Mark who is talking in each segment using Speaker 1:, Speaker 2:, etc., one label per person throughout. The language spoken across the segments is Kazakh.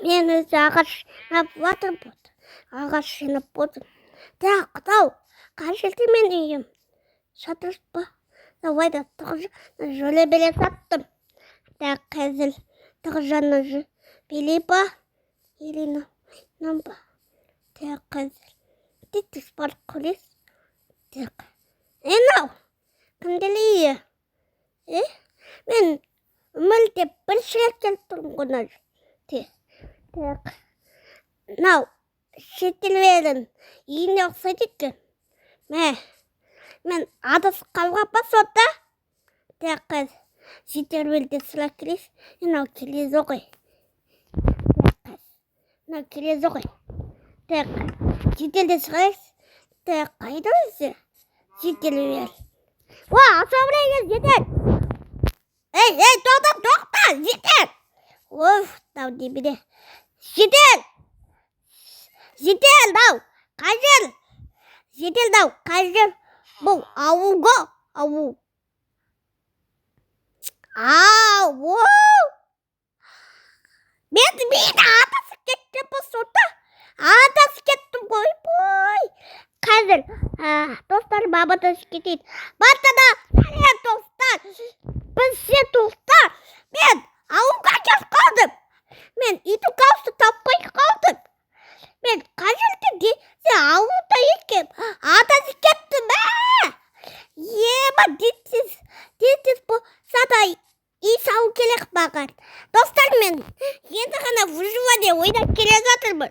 Speaker 1: Мен өзі ағаш жинап отырмын. Ағаш жинап отырмын. Тау, қай жерде мен үйім? Шатырыс па? Давайда жөле беле саттым. Қазір тұғжаны беле ба? Елена ба? Қазір тетіс бар көрес. Енау, кімделейі? Мен мүлде бір шірек келіп тұрмын ғына. Нау, шетелверін үйіне ұқсайды екен. Мен адасып қалға ба сода? Шетелверді сұра келес. Енау келезі ғой. Енау келезі ғой. Шетелде сұғайыз. Қайда өзі? Шетелвер. Асабырайыз, жетер. Тоқта, жетер. Тау дебеде. Жетер, дау. Қажыр. Жетер, дау. Қажыр. Бұл ауылға. Ауыл. Мен атасы кетті бұл сота. Атасы кетті бой. Қазір достар бабатасы кетейді. Батада, сәлем достар. Бізде достар. Мен ауылға кеп қалдым. Мен үйді қауысты таппай қалдым. Мен қажырды де ауылда екен. Атасы кетті ме? Детсіз бұл садай үй сау келек маған. Достар, мен енді ғана выживание ойнап келе жатырмын.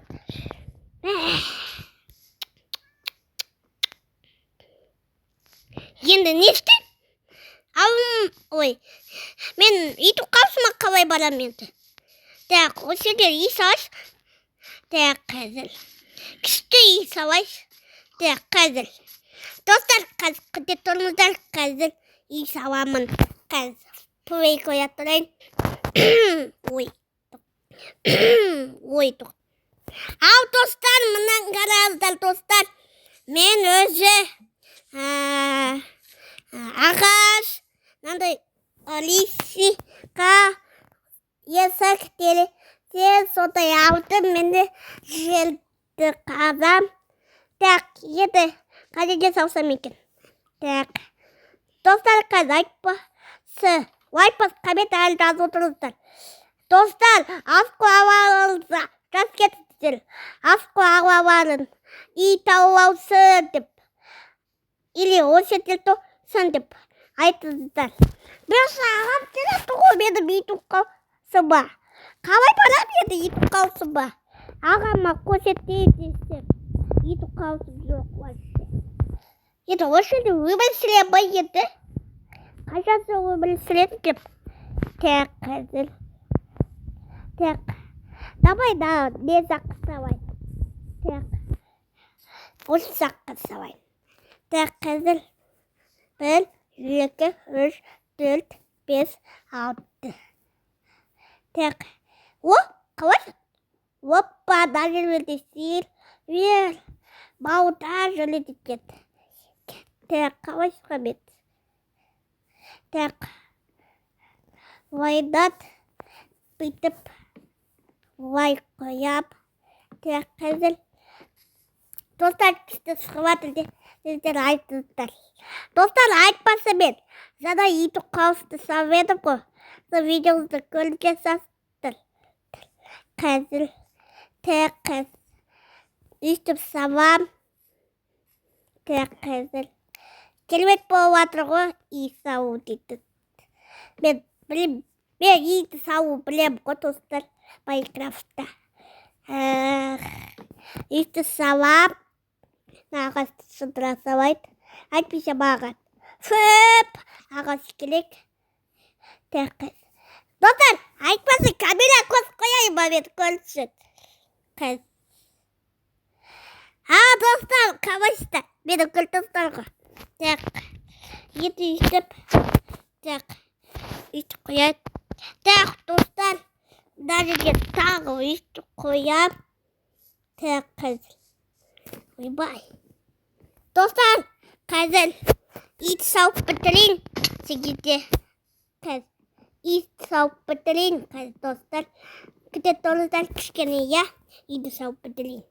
Speaker 1: Енді не істейм? Мен үйді қаусыма қалай барам енді? Осы жерде үй салайыз. Қазір күшті үй салайыз. Қазір достар, күте тұрмыздар. Қазір үй саламын. Қазір плей қоя тұрайын. Ал достар, мұнан қараңыздар достар. Мен өзі ағаш, мынандай лисика, есіктері сондай алдым. Менде жерді қазам. Еді қажеге салсам екен. Достар, қазір айтпас коммент әлі жазып отырыңыздар. Достар, асқу ауалыңызға жас кетіңіздер. Асқу ауаларын үй тауып алсын деп. Или осы сын деп айтыңыздар. Бір саған келеді ғой менің үйдің қауысыма. Қалай барам еді үйдің қауысыма? Ағама көрсетейін десем. Үйдің қауысым жоқ вообще. Енді осы жерде өмір сүре ма еді? Қашасы өмір сүреді деп. Қазір. Давай не заққа салайын. Осы заққа салайын. Қазір 1, 2, 3, 4, 5, 6. Қалай? Опа, даже жерде сел. Бауда жүреді кет. Қалай шығамет? Вайдат бүйтіп вай қояп. Қазір достар, күшті шығыватыр сіздер айтыңыздар. Достар, айтпаса мен жаңа үйді қауысты салып едім ғой. Сол видеоңызды көріп жасасыздар. Қазір үйтіп салам. Қазір керемет болып жатыр ғой үй салу дейді. Мен үйді салу білем ғой достар Майнкрафтта. Үйді салам. Ағасты сындыра салайды. Айтпейше маған. Ағасы керек. Достар, айтпасын камера көз қояйын ба мен көрсін. Достар, қамашты. Мені күл достар ғой. Еті үйтіп. Үйтіп қояйын. Достар, мына жерге тағы үйтіп қоям. Қазір. Ойбай. Достар, қазір ит салып бітірейін. Сегізде ит салып бітірейін. Достар, күте толыздар кішкене, иә? Үйді сауып бітірейін.